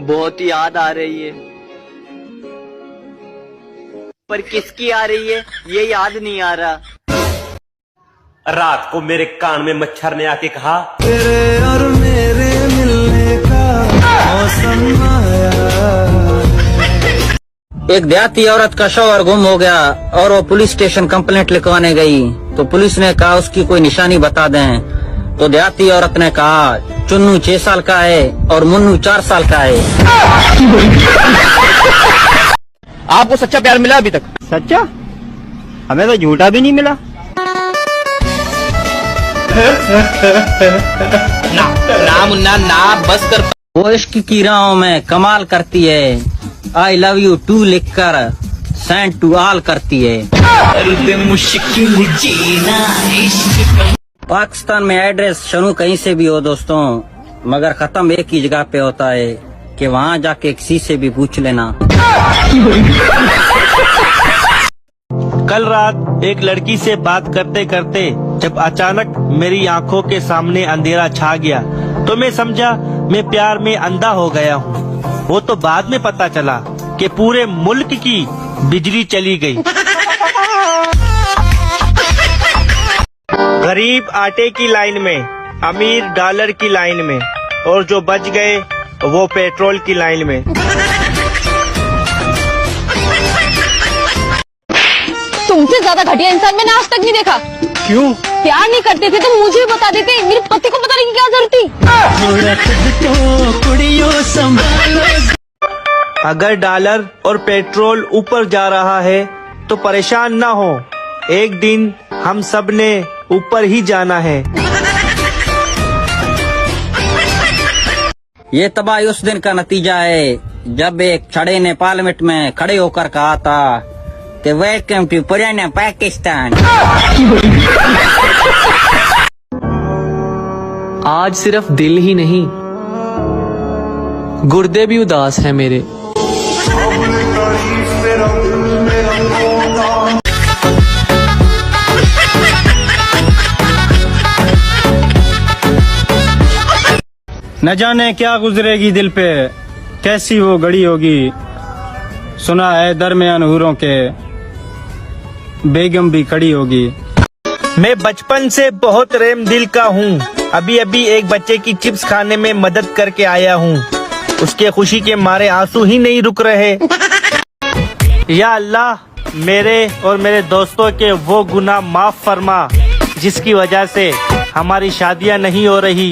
बहुत याद आ रही है, पर किसकी आ रही है ये याद नहीं आ रहा। रात को मेरे कान में मच्छर ने आके कहा, तेरे और मेरे मिलने का मौसम आया। एक देहाती औरत का शौहर गुम हो गया और वो पुलिस स्टेशन कंप्लेंट लिखवाने गई तो पुलिस ने कहा उसकी कोई निशानी बता दें। तो देहाती औरत ने कहा चुन्नू 6 साल का है और मुन्नू 4 साल का है। आपको सच्चा प्यार मिला अभी तक? सच्चा? हमें तो झूठा भी नहीं मिला। ना मुन्ना ना, बस कर। वो इश्क की राहों में कमाल करती है, आई लव यू टू लिखकर सेंड टू ऑल करती है। पाकिस्तान में एड्रेस शुरू कहीं से भी हो दोस्तों, मगर खत्म एक ही जगह पे होता है कि वहाँ जाके किसी से भी पूछ लेना। कल रात एक लड़की से बात करते करते जब अचानक मेरी आंखों के सामने अंधेरा छा गया तो मैं समझा मैं प्यार में अंधा हो गया हूँ। वो तो बाद में पता चला कि पूरे मुल्क की बिजली चली गई। गरीब आटे की लाइन में, अमीर डॉलर की लाइन में, और जो बच गए वो पेट्रोल की लाइन में। तुमसे ज्यादा घटिया इंसान मैंने आज तक नहीं देखा। क्यों? प्यार नहीं करते थे तो मुझे बता देते, मेरे पति को बताने की क्या जरूरत थी? अगर डॉलर और पेट्रोल ऊपर जा रहा है तो परेशान ना हो, एक दिन हम सब ने ऊपर ही जाना है। ये तबाही उस दिन का नतीजा है जब एक छड़े ने पार्लियामेंट में खड़े होकर कहा था कि वेलकम टू पुराना पाकिस्तान। आज सिर्फ दिल ही नहीं, गुर्दे भी उदास हैं मेरे। न जाने क्या गुजरेगी दिल पे, कैसी वो घड़ी होगी। सुना है दरमियान हूरों के बेगम भी खड़ी होगी। मैं बचपन से बहुत रेम दिल का हूँ। अभी अभी एक बच्चे की चिप्स खाने में मदद करके आया हूँ। उसके खुशी के मारे आंसू ही नहीं रुक रहे। या अल्लाह, मेरे और मेरे दोस्तों के वो गुनाह माफ फरमा जिसकी वजह से हमारी शादियाँ नहीं हो रही।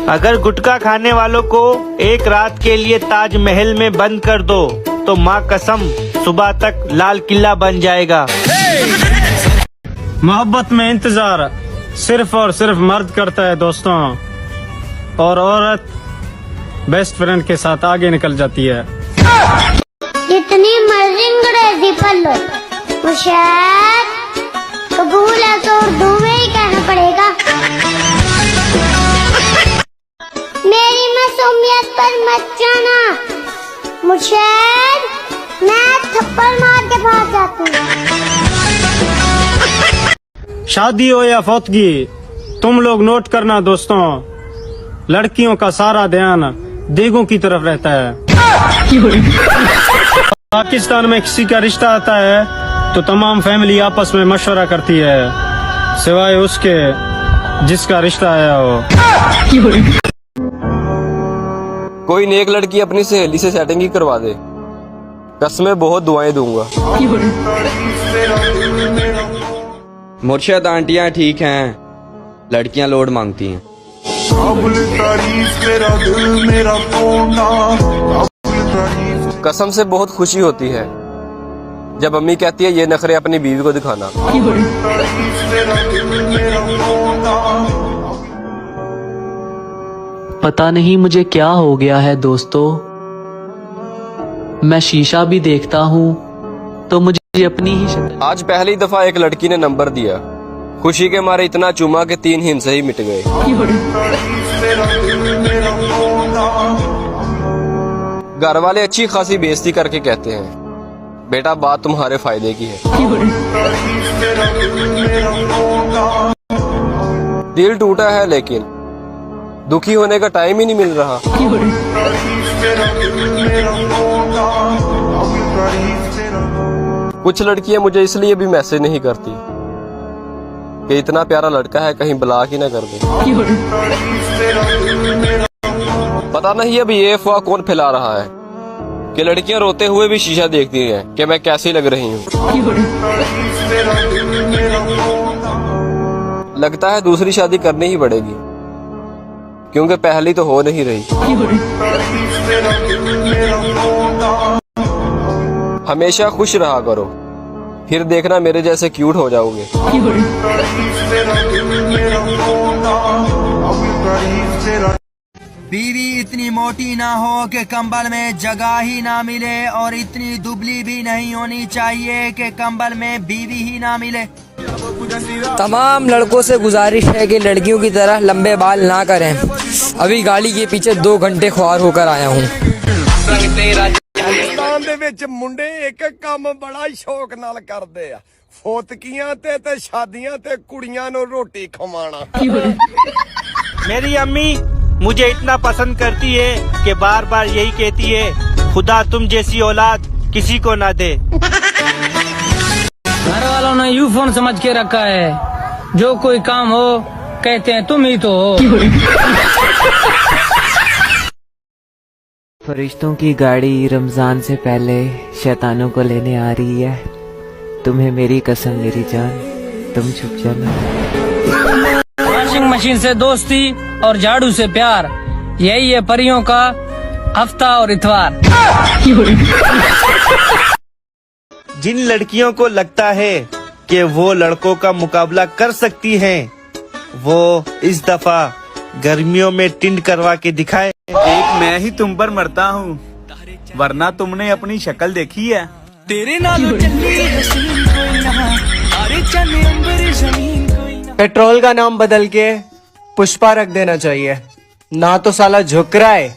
अगर गुटखा खाने वालों को एक रात के लिए ताजमहल में बंद कर दो तो माँ कसम सुबह तक लाल किला बन जाएगा। मोहब्बत में इंतजार सिर्फ और सिर्फ मर्द करता है दोस्तों, और औरत बेस्ट फ्रेंड के साथ आगे निकल जाती है। जितनी मर्जी अंग्रेजी पढ़ लो, मुशाद कबूल है तो उर्दू में ही कहना पड़ेगा। मेरी मासूमियत पर मत जाना मुशाद, मैं थप्पड़ मार के भाग जाती हूँ। शादी हो या फौतगी, तुम लोग नोट करना दोस्तों, लड़कियों का सारा ध्यान देगों की तरफ रहता है। पाकिस्तान में किसी का रिश्ता आता है तो तमाम फैमिली आपस में मशवरा करती है, सिवाय उसके जिसका रिश्ता आया हो। कोई नेक लड़की अपनी सहेली से सेटिंग ही करवा दे, कसमें बहुत दुआएं दूंगा। मुर्शिद आंटियां ठीक हैं, लड़कियां लोड मांगती हैं। कसम से बहुत खुशी होती है जब अम्मी कहती है ये नखरे अपनी बीवी को दिखाना। पता नहीं मुझे क्या हो गया है दोस्तों, मैं शीशा भी देखता हूँ तो मुझे अपनी ही शक्ल। आज पहली दफा एक लड़की ने नंबर दिया, खुशी के मारे इतना चूमा के 3 हिंसे ही मिट गए। घर वाले अच्छी खासी बेइज्जती करके कहते हैं बेटा बात तुम्हारे फायदे की है। दिल टूटा है लेकिन दुखी होने का टाइम ही नहीं मिल रहा। कुछ लड़कियां मुझे इसलिए भी मैसेज नहीं करती कि इतना प्यारा लड़का है, कहीं ब्लॉक ही ना कर दे। पता नहीं अभी ये अफवाह कौन फैला रहा है कि लड़कियां रोते हुए भी शीशा देखती हैं कि मैं कैसी लग रही हूँ। लगता है दूसरी शादी करनी ही पड़ेगी, क्योंकि पहली तो हो नहीं रही। हमेशा खुश रहा करो, फिर देखना मेरे जैसे क्यूट हो जाओगे। बीवी इतनी मोटी ना हो कि कंबल में जगह ही ना मिले, और इतनी दुबली भी नहीं होनी चाहिए कि कंबल में बीवी ही ना मिले। तमाम लड़कों से गुजारिश है कि लड़कियों की तरह लंबे बाल ना करें। अभी गाड़ी के पीछे 2 घंटे ख्वार होकर आया हूँ। पाकिस्तान दे विच मुंडे एक काम बड़ा शौक नाल करदे आ, फोतकियां ते शादियां ते कुड़ियां नु रोटी खवाना। मेरी अम्मी मुझे इतना पसंद करती है कि बार बार यही कहती है, खुदा तुम जैसी औलाद किसी को ना दे। घर वालों ने यू फोन समझ के रखा है, जो कोई काम हो कहते हैं तुम ही तो हो। फरिश्तों की गाड़ी रमजान से पहले शैतानों को लेने आ रही है। तुम्हें मेरी कसम मेरी जान, तुम छुप जाना। वॉशिंग मशीन से दोस्ती और झाड़ू से प्यार, यही है परियों का हफ्ता और इतवार। जिन लड़कियों को लगता है कि वो लड़कों का मुकाबला कर सकती हैं, वो इस दफा गर्मियों में टिंड करवा के दिखाए। एक मैं ही तुम पर मरता हूँ, वरना तुमने अपनी शक्ल देखी है। तेरे नाल पेट्रोल का नाम बदल के पुष्पा रख देना चाहिए, ना तो साला झुक रहा है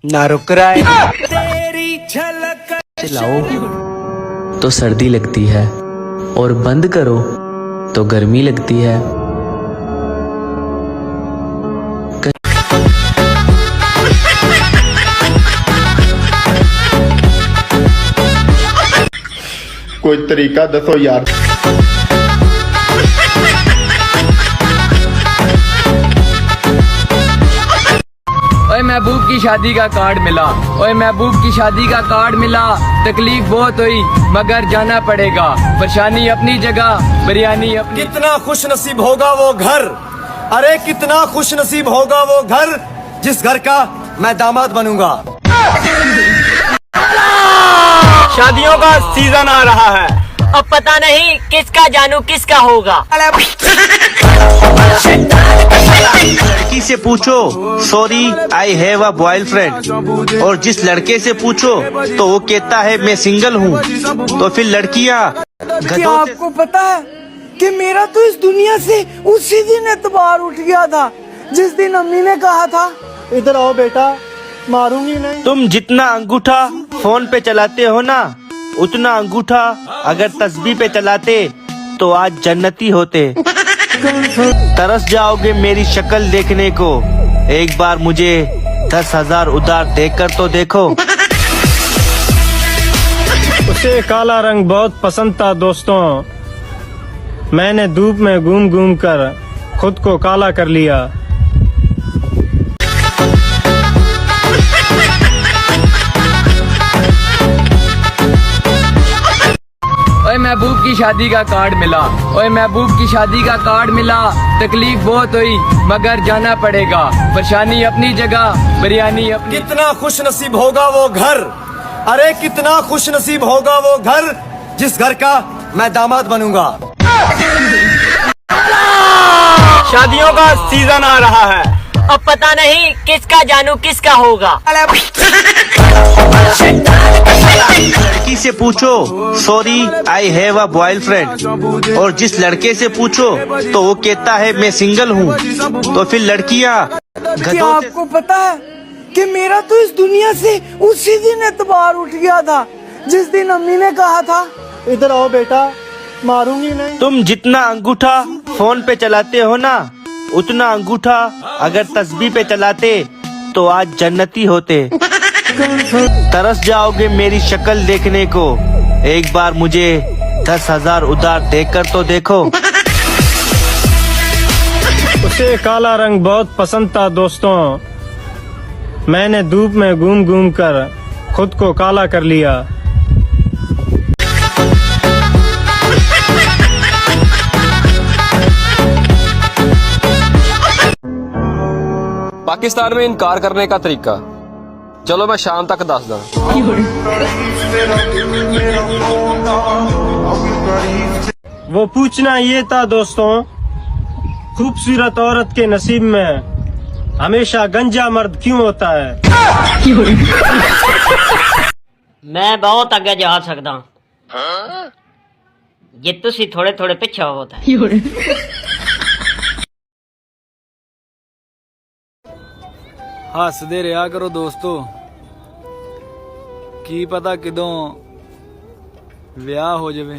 ना रुक रहा है। चलाओ तो सर्दी लगती है और बंद करो तो गर्मी लगती है। कोई तरीका दसो यार। ओए महबूब की शादी का कार्ड मिला, ओए महबूब की शादी का कार्ड मिला। तकलीफ बहुत हुई मगर जाना पड़ेगा, परेशानी अपनी जगह बिरयानी अपनी। कितना खुश नसीब होगा वो घर, अरे कितना खुश नसीब होगा वो घर, जिस घर का मैं दामाद बनूंगा। शादियों का सीजन आ रहा है, अब पता नहीं किसका जानू किसका होगा। लड़की से पूछो sorry I have a boyfriend, और जिस लड़के से पूछो तो वो कहता है मैं सिंगल हूँ। तो फिर लड़कियाँ क्या आपको पता है कि मेरा तो इस दुनिया से उसी दिन एतबार उठ गया था जिस दिन अम्मी ने कहा था, इधर आओ बेटा मारूंगी नहीं। तुम जितना अंगूठा फोन पे चलाते हो ना, उतना अंगूठा अगर तस्बीह पे चलाते तो आज जन्नती होते। तरस जाओगे मेरी शक्ल देखने को, एक बार मुझे 10,000 उधार देकर तो देखो। उसे काला रंग बहुत पसंद था दोस्तों, मैंने धूप में घूम घूम कर खुद को काला कर लिया। ओए महबूब की शादी का कार्ड मिला, ओए महबूब की शादी का कार्ड मिला। तकलीफ बहुत हुई मगर जाना पड़ेगा, परेशानी अपनी जगह बिरयानी अपनी। कितना खुश नसीब होगा वो घर, अरे कितना खुश नसीब होगा वो घर, जिस घर का मैं दामाद बनूंगा। शादियों का सीजन आ रहा है, अब पता नहीं किसका जानू किसका होगा। लड़की से पूछो sorry I have a boyfriend, और जिस लड़के से पूछो तो वो कहता है मैं सिंगल हूँ। तो फिर लड़कियाँ क्या आपको पता है कि मेरा तो इस दुनिया से उसी दिन एतबार उठ गया था जिस दिन अम्मी ने कहा था, इधर आओ बेटा मारूंगी नहीं। तुम जितना अंगूठा फोन पे चलाते हो ना, उतना अंगूठा अगर तस्बीह पे चलाते तो आज जन्नती होते। तरस जाओगे मेरी शक्ल देखने को, एक बार मुझे 10,000 उधार देकर तो देखो। उसे काला रंग बहुत पसंद था दोस्तों, मैंने धूप में घूम घूम कर खुद को काला कर लिया। पाकिस्तान में इनकार करने का तरीका, चलो मैं शाम तक दस दा। वो पूछना ये था दोस्तों, खूबसूरत औरत के नसीब में हमेशा गंजा मर्द क्यों होता है? मैं बहुत आगे जा सकता ये तुसी थोड़े थोड़े पीछे होता हसदे रहा करो दोस्तों, की पता किदों ब्याह हो जावे।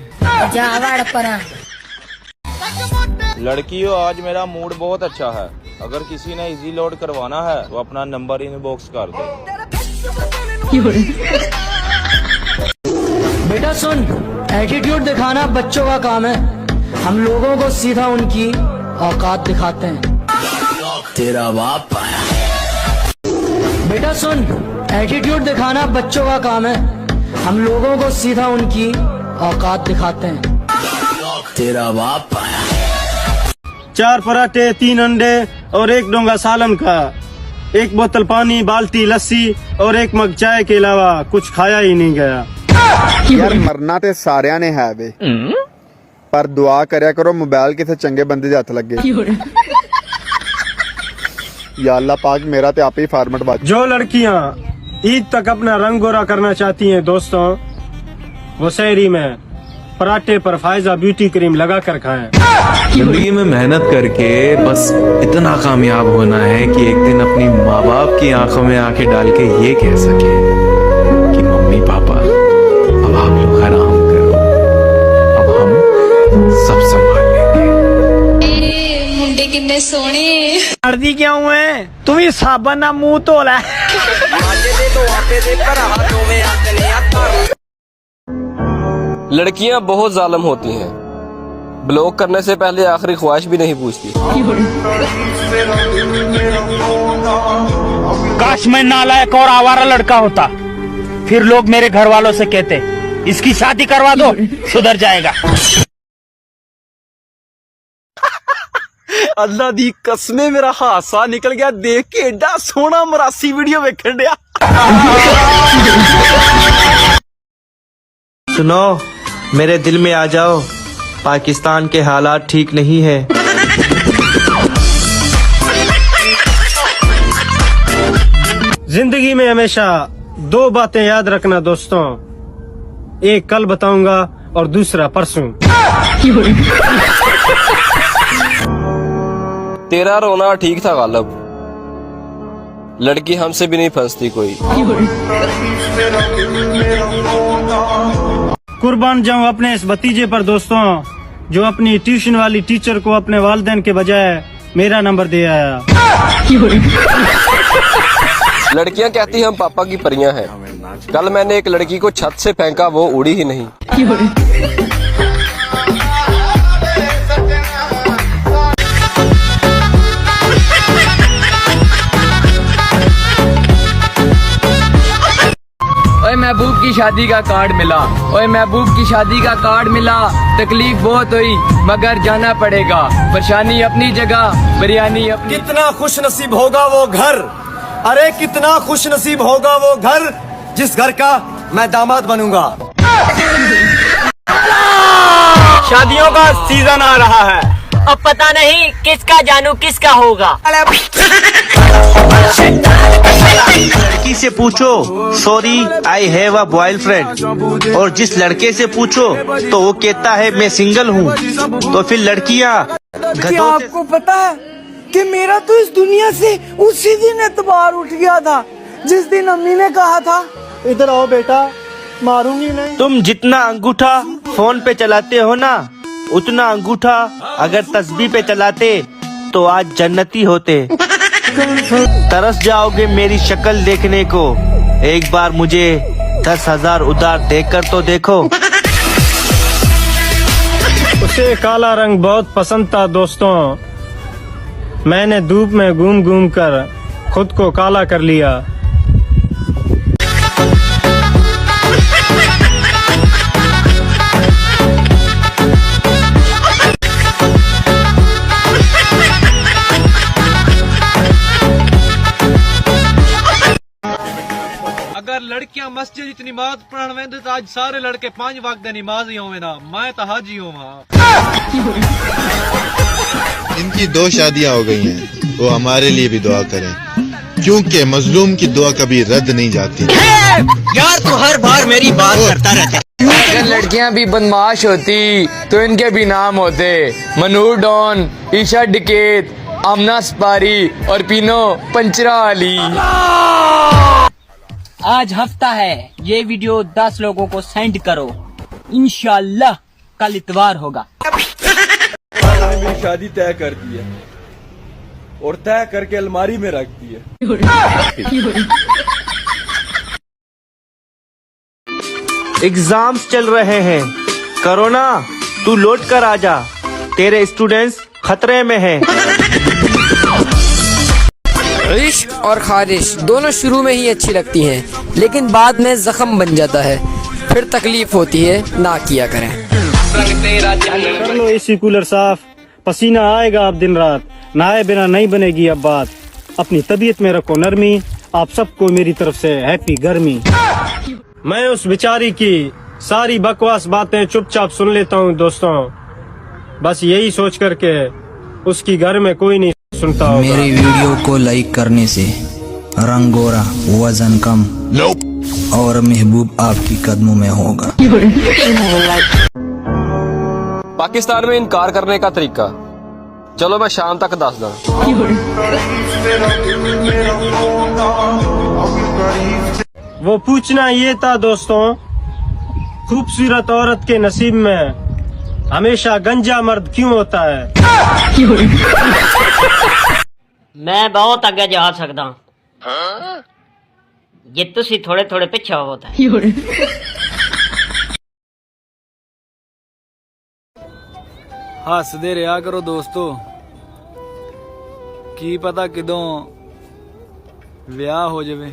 लड़कियों, आज मेरा मूड बहुत अच्छा है, अगर किसी ने इजी लोड करवाना है तो अपना नंबर इनबॉक्स कर दे। बेटा सुन, एटीट्यूड दिखाना बच्चों का काम है, हम लोगों को सीधा उनकी औकात दिखाते हैं। तेरा बाप आया। बेटा सुन, एटीट्यूड दिखाना बच्चों का काम है, हम लोगों को सीधा उनकी औकात दिखाते हैं। तेरा बाप आया। 4 पराठे, 3 अंडे और 1 डोंगा सालन का, 1 बोतल पानी, बाल्टी लस्सी और 1 मग चाय के अलावा कुछ खाया ही नहीं गया। यार मरना ते सारियां ने है बे, पर दुआ करया करो मोबाइल किसे चंगे बंदे दे हथ लगे। या अल्लाह पाक मेरा ते आप ही फॉर्मेट बात। जो लड़कियां ईद तक अपना रंग गोरा करना चाहती हैं दोस्तों, वो सहरी में पराठे पर फायजा ब्यूटी क्रीम लगा कर खाएं। जिंदगी में मेहनत करके बस इतना कामयाब होना है कि एक दिन अपनी माँ बाप की आंखों में आंखें डाल के ये कह सके कि मम्मी पापा अब आप लोग आराम करो, अब हम सब संभाल लेंगे। मुंडे कितने सोने अर्दी क्या हुए, तू ही साबन ना मुंह धोला। लड़कियां बहुत जालिम होती हैं, ब्लॉक करने से पहले आखिरी ख्वाहिश भी नहीं पूछती। काश मैं नालायक और आवारा लड़का होता, फिर लोग मेरे घर वालों से कहते इसकी शादी करवा दो, सुधर जाएगा। अल्लाह दी कसमे मेरा हासा निकल गया देख के, एडा सोना मरासी वीडियो वेखण दिया। सुनो, मेरे दिल में आ जाओ, पाकिस्तान के हालात ठीक नहीं है। जिंदगी में हमेशा 2 बातें याद रखना दोस्तों, एक कल बताऊंगा और दूसरा परसों। तेरा रोना ठीक था गालब, लड़की हमसे भी नहीं फंसती कोई। कुर्बान जाऊं अपने इस भतीजे पर दोस्तों, जो अपनी ट्यूशन वाली टीचर को अपने वालिदैन के बजाय मेरा नंबर दे आया। लड़कियां कहती हम पापा की परियां हैं, कल मैंने एक लड़की को छत से फेंका, वो उड़ी ही नहीं। ओए महबूब की शादी का कार्ड मिला, ओए महबूब की शादी का कार्ड मिला, तकलीफ बहुत हुई मगर जाना पड़ेगा, परेशानी अपनी जगह, बिरयानी अपनी। कितना खुश नसीब होगा वो घर, अरे कितना खुश नसीब होगा वो घर, जिस घर का मैं दामाद बनूंगा। शादियों का सीजन आ रहा है, अब पता नहीं किसका जानू किसका होगा। लड़की से पूछो sorry I have a boyfriend, और जिस लड़के से पूछो तो वो कहता है मैं सिंगल हूँ। तो फिर लड़कियाँ आपको पता है कि मेरा तो इस दुनिया से उसी दिन एतबार उठ गया था जिस दिन अम्मी ने कहा था इधर आओ बेटा, मारूंगी नहीं। तुम जितना अंगूठा फोन पे चलाते हो ना, उतना अंगूठा अगर तस्बीह पे चलाते तो आज जन्नती होते। तरस जाओगे मेरी शक्ल देखने को, एक बार मुझे 10,000 उधार देकर तो देखो। उसे काला रंग बहुत पसंद था दोस्तों, मैंने धूप में घूम घूम कर खुद को काला कर लिया। अगर लड़कियां मस्जिद इतनी नमाज पढ़न वेंदे तो आज सारे लड़के 5 वक्त दी नमाज ही होवे ना, मैं तो हाजी होवा। इनकी 2 शादियां हो गई हैं, वो हमारे लिए भी दुआ करें, क्योंकि मजलूम की दुआ कभी रद्द नहीं जाती। यार तू हर बार मेरी बात करता रहता। अगर लड़कियां भी बदमाश होती तो इनके भी नाम होते मनूर डॉन, ईशा डिकेत, आमना सपारी और पीनो पंचरा अली। आज हफ्ता है, ये वीडियो 10 लोगों को सेंड करो, इंशाल्लाह कल इतवार होगा। मेरी शादी तय कर दी है और तय करके अलमारी में रख दी है। एग्जाम्स चल रहे हैं, कोरोना तू लौट कर आजा, तेरे स्टूडेंट्स खतरे में हैं। इश्क और खारिश दोनों शुरू में ही अच्छी लगती हैं, लेकिन बाद में जख्म बन जाता है, फिर तकलीफ होती है। ना किया करें। कर लो एसी कूलर साफ, पसीना आएगा अब दिन रात, नहाए बिना नहीं बनेगी अब बात। अपनी तबीयत में रखो नरमी, आप सबको मेरी तरफ से हैप्पी गर्मी। मैं उस बेचारी की सारी बकवास बातें चुपचाप सुन लेता हूँ दोस्तों, बस यही सोच करके उसकी घर में कोई नहीं सुनता होगा। मेरी वीडियो को लाइक करने से रंग गोरा, वजन कम और महबूब आपकी कदमों में होगा। पाकिस्तान में इनकार करने का तरीका, चलो मैं शाम तक दस दूं। वो पूछना ये था दोस्तों, खूबसूरत औरत के नसीब में हमेशा गंजा मर्द क्यों होता है? मैं बहुत आगे जा सकता हूँ, ये तुसी थोड़े थोड़े पीछे होता है। हसदे रहा करो दोस्तों, की पता किदों ब्याह हो जावे।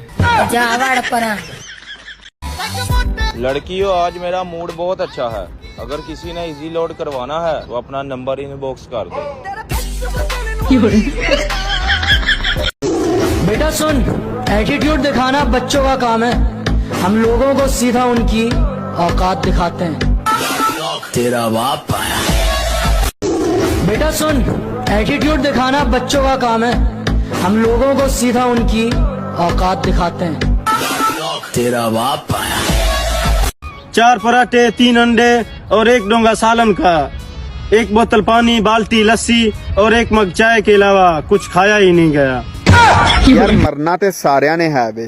लड़कियों, आज मेरा मूड बहुत अच्छा है, अगर किसी ने इजी लोड करवाना है तो अपना नंबर इनबॉक्स कर दे। बेटा सुन, एटीट्यूड दिखाना बच्चों का काम है, हम लोगों को सीधा उनकी औकात दिखाते हैं। तेरा बाप आया। बेटा सुन, एटीट्यूड दिखाना बच्चों का काम है, हम लोगों को सीधा उनकी औकात दिखाते हैं। तेरा बाप आया। 4 पराठे, 3 अंडे और 1 डोंगा सालन का, 1 बोतल पानी, बाल्टी लस्सी और 1 मग चाय के अलावा कुछ खाया ही नहीं गया। यार मरना ते सारिया ने है बे,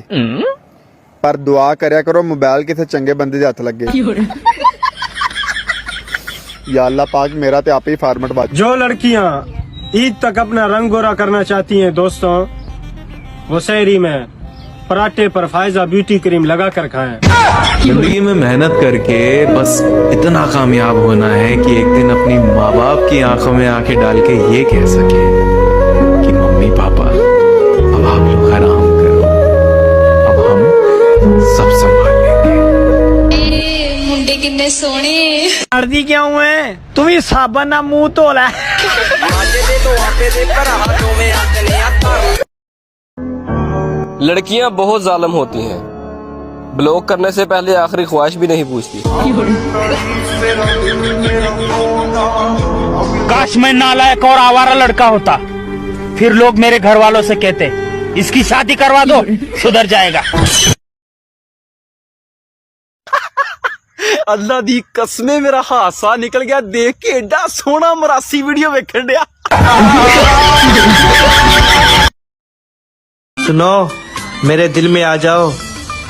पर दुआ करया करो मोबाइल किसे चंगे बंदे दे हथ लगे। या अल्लाह पाक मेरा ते आप ही फॉर्मेट बात। जो लड़कियां ईद तक अपना रंग गोरा करना चाहती हैं दोस्तों, वो सहरी में पराठे पर फायजा ब्यूटी क्रीम लगा कर खाएं। जिंदगी में मेहनत करके बस इतना कामयाब होना है कि एक दिन अपनी माँ बाप की आंखों में आंखें डाल के ये कह सके कि मम्मी पापा अब आप लोग आराम करो, अब हम सब संभाल लेंगे। मुंडे कितने सोने अर्दी क्या हुए, तुम ही साबन ना मुंह धोला। लड़कियां बहुत जालिम होती हैं, ब्लॉक करने से पहले आखिरी ख्वाहिश भी नहीं पूछती। काश मैं नालायक और आवारा लड़का होता, फिर लोग मेरे घर वालों से कहते इसकी शादी करवा दो, सुधर जाएगा। अल्लाह दी कसमें मेरा हादसा निकल गया देख के, एडा सोना मरासी वीडियो वेखण दिया। सुनो, मेरे दिल में आ जाओ,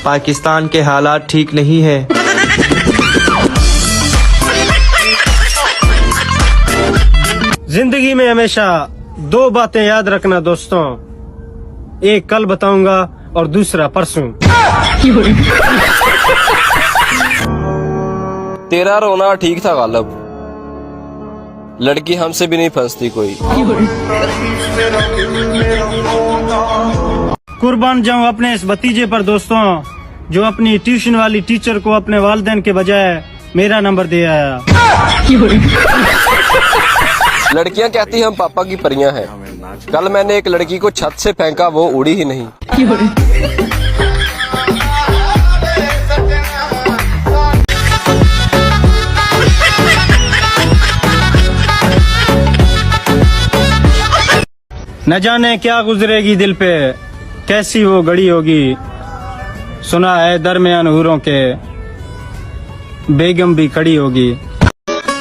पाकिस्तान के हालात ठीक नहीं है। जिंदगी में हमेशा दो बातें याद रखना दोस्तों, एक कल बताऊंगा और दूसरा परसों। तेरा रोना ठीक था गालब, लड़की हमसे भी नहीं फंसती कोई। कुर्बान जाऊं अपने इस भतीजे पर दोस्तों, जो अपनी ट्यूशन वाली टीचर को अपने वालिदैन के बजाय मेरा नंबर दे आया। लड़कियां कहती हम पापा की परियां हैं। कल मैंने एक लड़की को छत से फेंका, वो उड़ी ही नहीं। न जाने क्या गुजरेगी दिल पे, कैसी वो घड़ी होगी। सुना है दरमियान हूरों के बेगम भी खड़ी होगी।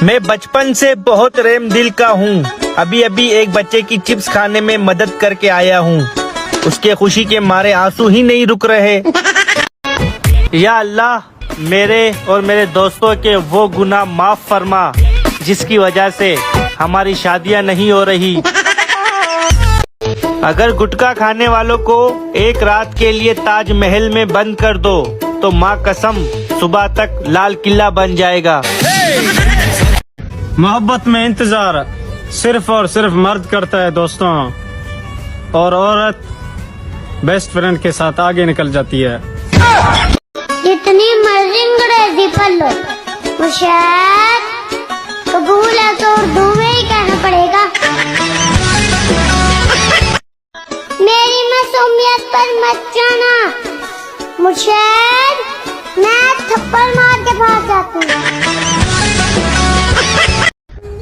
मैं बचपन से बहुत रेम दिल का हूँ। अभी अभी एक बच्चे की चिप्स खाने में मदद करके आया हूँ। उसके खुशी के मारे आंसू ही नहीं रुक रहे। या अल्लाह, मेरे और मेरे दोस्तों के वो गुनाह माफ फरमा जिसकी वजह से हमारी शादियां नहीं हो रही। अगर गुटखा खाने वालों को एक रात के लिए ताजमहल में बंद कर दो तो माँ कसम सुबह तक लाल किला बन जाएगा। मोहब्बत में इंतजार सिर्फ और सिर्फ मर्द करता है दोस्तों, और औरत बेस्ट फ्रेंड के साथ आगे निकल जाती है। जितनी मर्जी अंग्रेजी पढ़ लो, मुशायद कबूल है तो उर्दू में ही कहना पड़ेगा। मेरी मासूमियत पर मत जाना, मुशायद मैं थप्पड़ मार के भाग जाती हूँ।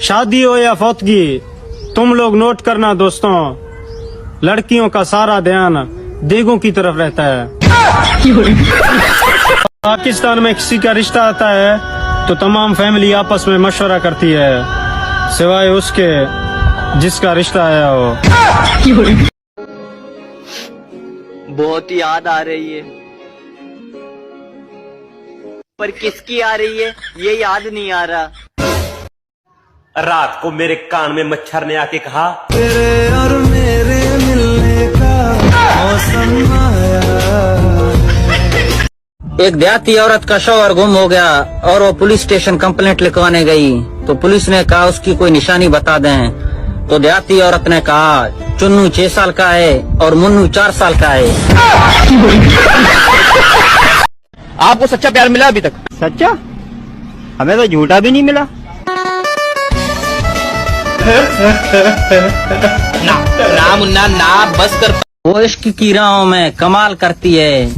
शादी हो या फौतगी, तुम लोग नोट करना दोस्तों, लड़कियों का सारा ध्यान देगों की तरफ रहता है। पाकिस्तान में किसी का रिश्ता आता है तो तमाम फैमिली आपस में मशवरा करती है, सिवाय उसके जिसका रिश्ता आया हो। बहुत याद आ रही है, पर किसकी आ रही है ये याद नहीं आ रहा। रात को मेरे कान में मच्छर ने आके कहा, तेरे और मेरे मिलने का मौसम आया। एक देहाती औरत का शौहर गुम हो गया और वो पुलिस स्टेशन कंप्लेंट लिखवाने गई तो पुलिस ने कहा उसकी कोई निशानी बता दें। तो देहाती औरत ने कहा चुन्नू 6 साल का है और मुन्नू 4 साल का है। आपको सच्चा प्यार मिला अभी तक? सच्चा? हमें तो झूठा भी नहीं मिला। ना मुन्ना ना, बस कर। वो इश्क की राहों में कमाल करती है,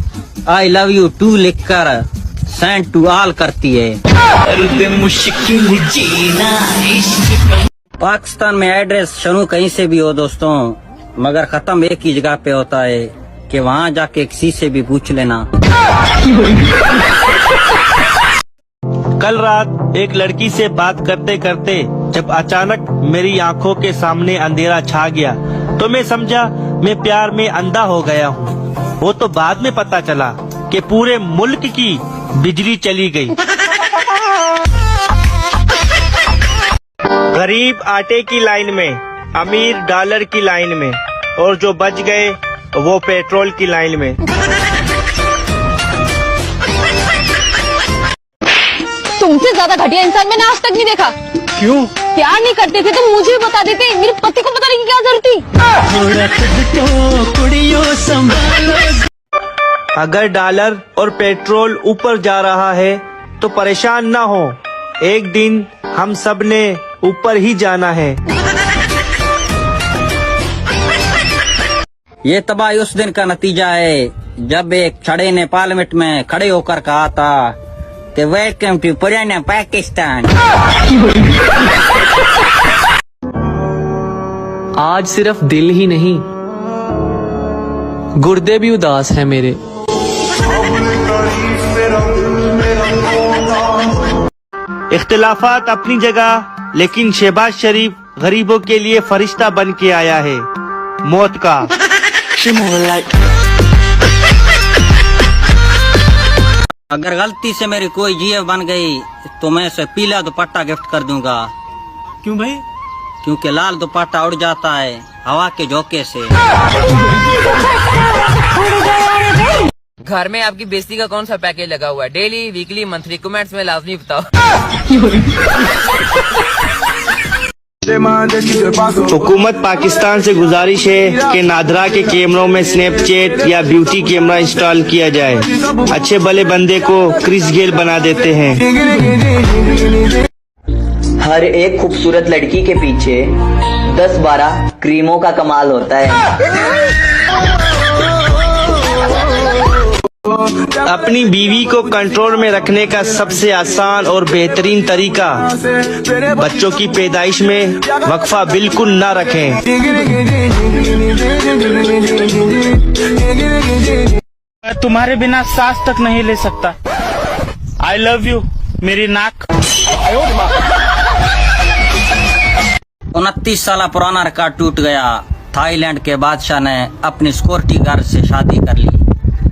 आई लव यू टू लिखकर सेंड टू ऑल करती है। पाकिस्तान में एड्रेस शुरू कहीं से भी हो दोस्तों, मगर खत्म एक ही जगह पे होता है कि वहाँ जाके किसी से भी पूछ लेना। कल रात एक लड़की से बात करते करते जब अचानक मेरी आंखों के सामने अंधेरा छा गया तो मैं समझा मैं प्यार में अंधा हो गया हूँ। वो तो बाद में पता चला कि पूरे मुल्क की बिजली चली गई। गरीब आटे की लाइन में, अमीर डॉलर की लाइन में, और जो बच गए वो पेट्रोल की लाइन में। तुमसे ज्यादा घटिया इंसान मैंने आज तक नहीं देखा। क्यों? प्यार नहीं करते थे तो मुझे भी बता देते, मेरे पति को बताने की क्या जरूरत थी। अगर डॉलर और पेट्रोल ऊपर जा रहा है तो परेशान ना हो, एक दिन हम सब ने ऊपर ही जाना है। ये तबाही उस दिन का नतीजा है जब एक छड़े ने पार्लियामेंट में खड़े होकर कहा था कि वेलकम टू पुराना पाकिस्तान। आज सिर्फ दिल ही नहीं, गुर्दे भी उदास हैं मेरे। इख्तिलाफात अपनी जगह, लेकिन शहबाज शरीफ गरीबों के लिए फरिश्ता बन के आया है मौत का। अगर गलती से मेरी कोई जीव बन गई तो मैं उसे पीला दुपट्टा गिफ्ट कर दूंगा। क्यों भाई? क्योंकि लाल दुपट्टा उड़ जाता है हवा के झोंके से। घर में आपकी बेइज्जती का कौन सा पैकेज लगा हुआ है? Daily, weekly, monthly? कमेंट्स में लाजमी बताओ। हुकूमत पाकिस्तान से गुजारिश है कि नादरा के कैमरों में स्नैपचैट या ब्यूटी कैमरा इंस्टॉल किया जाए। अच्छे भले बंदे को क्रिस गेल बना देते हैं। हर एक खूबसूरत लड़की के पीछे 10-12 क्रीमों का कमाल होता है। अपनी बीवी को कंट्रोल में रखने का सबसे आसान और बेहतरीन तरीका, बच्चों की पैदाइश में वक्फा बिल्कुल ना रखें। मैं तुम्हारे बिना सांस तक नहीं ले सकता। आई लव यू मेरी नाक। 29 साल पुराना रिकॉर्ड टूट गया। थाईलैंड के बादशाह ने अपनी सिक्योरिटी गार्ड से शादी कर ली।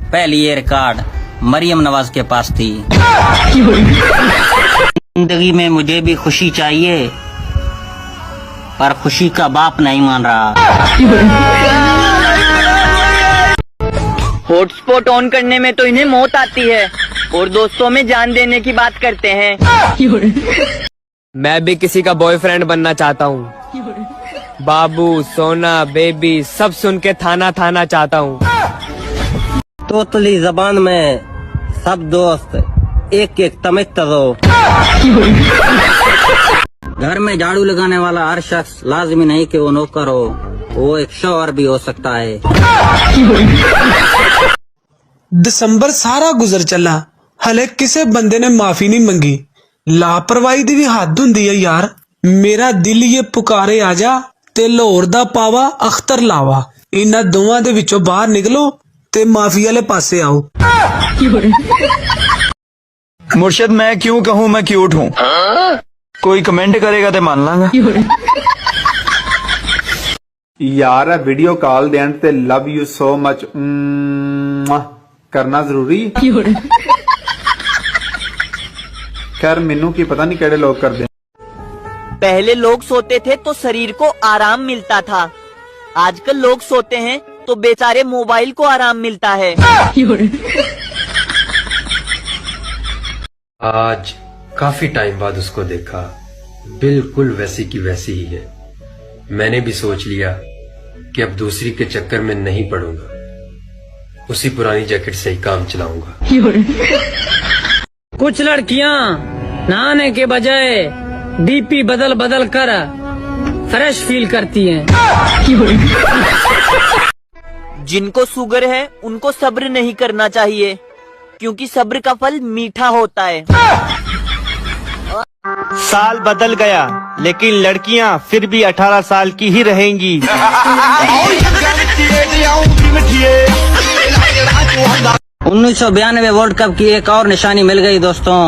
पहली ये रिकॉर्ड मरियम नवाज के पास थी। जिंदगी में मुझे भी खुशी चाहिए, पर खुशी का बाप नहीं मान रहा। हॉटस्पॉट ऑन करने में तो इन्हें मौत आती है और दोस्तों में जान देने की बात करते हैं। मैं भी किसी का बॉयफ्रेंड बनना चाहता हूँ। बाबू, सोना, बेबी सब सुन के थाना थाना चाहता हूँ। तोतली जबान में सब दोस्त एक एक तमिक तजो। घर में झाड़ू लगाने वाला हर शख्स लाजमी नहीं कि वो नौकर हो, वो एक शौहर भी हो सकता है। दिसंबर सारा गुजर चला, हले किसे बंदे ने माफी नहीं मंगी। लापरवाही दी भी हद हुंदी है यार। मेरा दिल ये पुकारे आजा ते लाहौर दा पावा अख्तर लावा। इन्हां दोवां दे विचों बाहर निकलो ते माफी वाले पासे आओ। मुर्शद मैं क्यों कहूँ मैं क्यूट हूँ? कोई कमेंट करेगा तो मान लांगा। यार वीडियो कॉल देन ते लव यू सो मच करना जरूरी। खैर मैनू की पता नहीं केड़े लोग करते। पहले लोग सोते थे तो शरीर को आराम मिलता था, आजकल लोग सोते हैं तो बेचारे मोबाइल को आराम मिलता है। आज काफी टाइम बाद उसको देखा, बिल्कुल वैसी की वैसी ही है। मैंने भी सोच लिया कि अब दूसरी के चक्कर में नहीं पड़ूंगा, उसी पुरानी जैकेट से ही काम चलाऊंगा। कुछ लड़कियां नहाने के बजाय डीपी बदल बदल कर फ्रेश फील करती हैं। जिनको शुगर है उनको सब्र नहीं करना चाहिए, क्योंकि सब्र का फल मीठा होता है। साल बदल गया लेकिन लड़कियां फिर भी 18 साल की ही रहेंगी। 1992 वर्ल्ड कप की एक और निशानी मिल गई दोस्तों।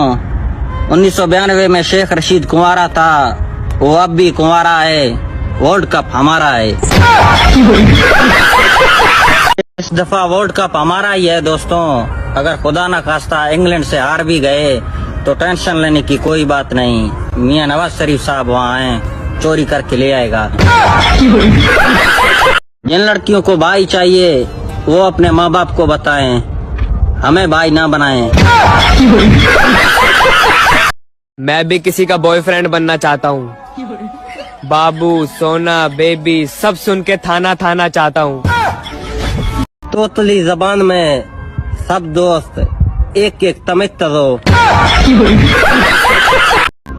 1992 में शेख रशीद कुंवारा था, वो अब भी कुंवारा है। वर्ल्ड कप हमारा है। इस दफा वर्ल्ड कप हमारा ही है दोस्तों। अगर खुदा न खास्ता इंग्लैंड से हार भी गए तो टेंशन लेने की कोई बात नहीं। मियां नवाज शरीफ साहब वहाँ हैं, चोरी करके ले आएगा। जिन लड़कियों को भाई चाहिए वो अपने माँ बाप को बताएं, हमें भाई ना बनाएं। मैं भी किसी का बॉयफ्रेंड बनना चाहता हूँ। बाबू, सोना, बेबी सब सुन के थाना थाना चाहता हूँ। तोतली जबान में सब दोस्त एक एक तमिक तजो।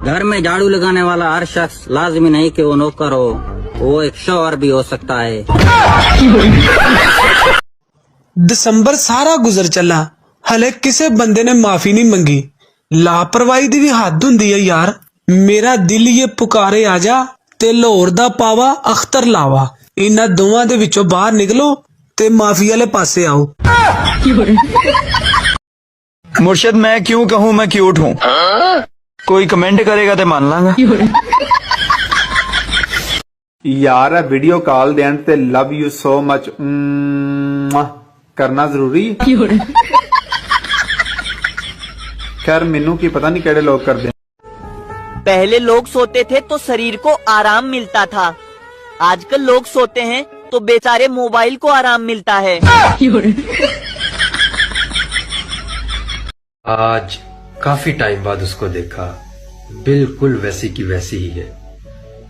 घर में झाड़ू लगाने वाला हर शख्स लाजमी नहीं कि वो नौकर हो, वो एक शौहर भी हो सकता है। दिसंबर सारा गुजर चला, हले किसे बंदे ने माफी नहीं मंगी। लापरवाही दी भी हद हुंदी है यार। मेरा दिल ये पुकारे आजा ते लाहौर दा पावा अख्तर लावा। इन्हां दोवां दे विचों बाहर निकलो ते माफी वाले पासे आओ। मुर्शद मैं क्यों कहूँ मैं क्यूट हूँ? कोई कमेंट करेगा तो मान लांगा। यार वीडियो कॉल देन ते लव यू सो मच करना जरूरी। खैर मैनू की पता नहीं केड़े लोग करते। पहले लोग सोते थे तो शरीर को आराम मिलता था, आजकल लोग सोते हैं तो बेचारे मोबाइल को आराम मिलता है। आज काफी टाइम बाद उसको देखा, बिल्कुल वैसी की वैसी ही है।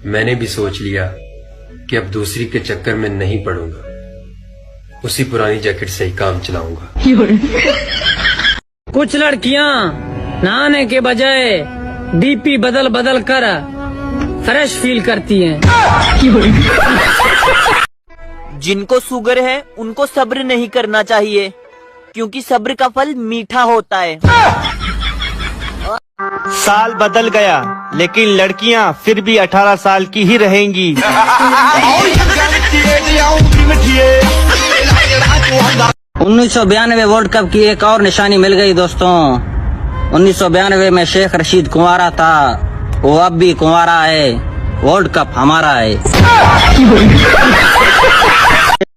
मैंने भी सोच लिया कि अब दूसरी के चक्कर में नहीं पड़ूंगा, उसी पुरानी जैकेट से ही काम चलाऊंगा। कुछ लड़कियां नहाने के बजाय बीपी बदल बदल कर फ्रेश फील करती हैं। जिनको शुगर है उनको सब्र नहीं करना चाहिए, क्योंकि सब्र का फल मीठा होता है। साल बदल गया लेकिन लड़कियां फिर भी 18 साल की ही रहेंगी। 1992 वर्ल्ड कप की एक और निशानी मिल गई दोस्तों। 1992 में शेख रशीद कुंवारा था, वो अब भी कुंवारा है। वर्ल्ड कप हमारा है।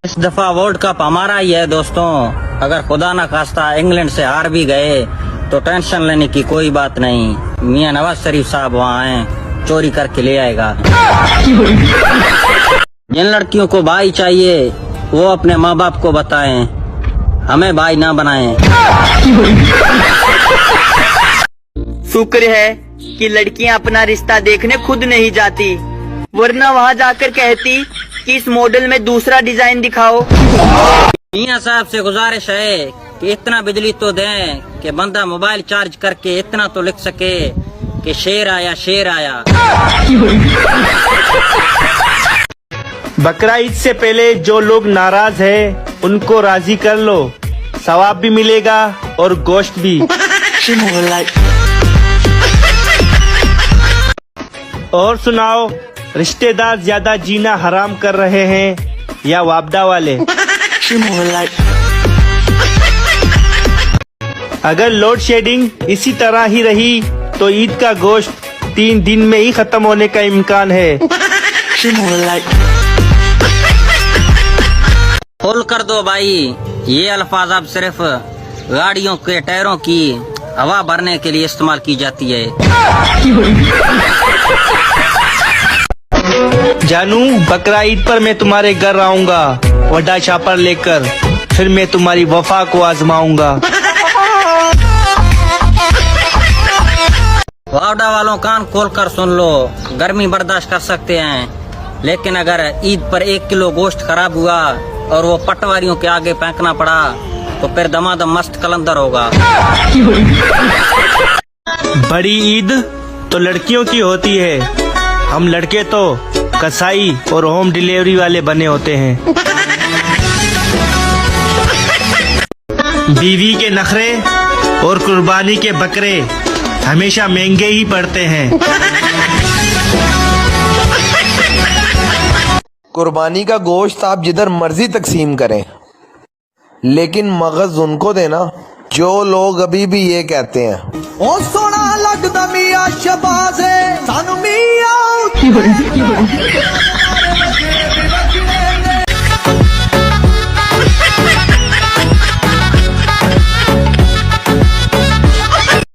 इस दफा वर्ल्ड कप हमारा ही है दोस्तों। अगर खुदा न खास्ता इंग्लैंड से हार भी गए तो टेंशन लेने की कोई बात नहीं, मियां नवाज शरीफ साहब वहाँ हैं, चोरी करके ले आएगा। जिन लड़कियों को भाई चाहिए वो अपने माँ बाप को बताएं, हमें भाई ना बनाएं। शुक्र है कि लड़कियां अपना रिश्ता देखने खुद नहीं जाती, वरना वहाँ जाकर कहती कि इस मॉडल में दूसरा डिजाइन दिखाओ। मियां साहब से गुजारिश है कि इतना बिजली तो दें कि बंदा मोबाइल चार्ज करके इतना तो लिख सके कि शेर आया शेर आया। बकरा ईद से पहले जो लोग नाराज हैं उनको राजी कर लो, सवाब भी मिलेगा और गोश्त भी। और सुनाओ, रिश्तेदार ज्यादा जीना हराम कर रहे हैं या वापडा वाले? अगर लोड शेडिंग इसी तरह ही रही तो ईद का गोश्त 3 दिन में ही खत्म होने का इम्कान है। खोल कर दो भाई, ये अल्फाज अब सिर्फ गाड़ियों के टायरों की हवा भरने के लिए इस्तेमाल की जाती है। जानू, बकरा ईद पर मैं तुम्हारे घर आऊंगा वड्डा छापर लेकर, फिर मैं तुम्हारी वफा को आजमाऊंगा। वावडा वालों कान खोल कर सुन लो, गर्मी बर्दाश्त कर सकते हैं, लेकिन अगर ईद पर 1 किलो गोश्त खराब हुआ और वो पटवारियों के आगे फेंकना पड़ा तो फिर दमादम मस्त कलंदर होगा। बड़ी ईद तो लड़कियों की होती है, हम लड़के तो कसाई और होम डिलीवरी वाले बने होते हैं। बीवी के नखरे और कुर्बानी के बकरे हमेशा महंगे ही पड़ते हैं। कुर्बानी का गोश्त आप जिधर मर्जी तकसीम करें, लेकिन मगज उनको देना जो लोग अभी भी ये कहते हैं, ओ सोना लगदा मियां शबाज़े सानू मियां।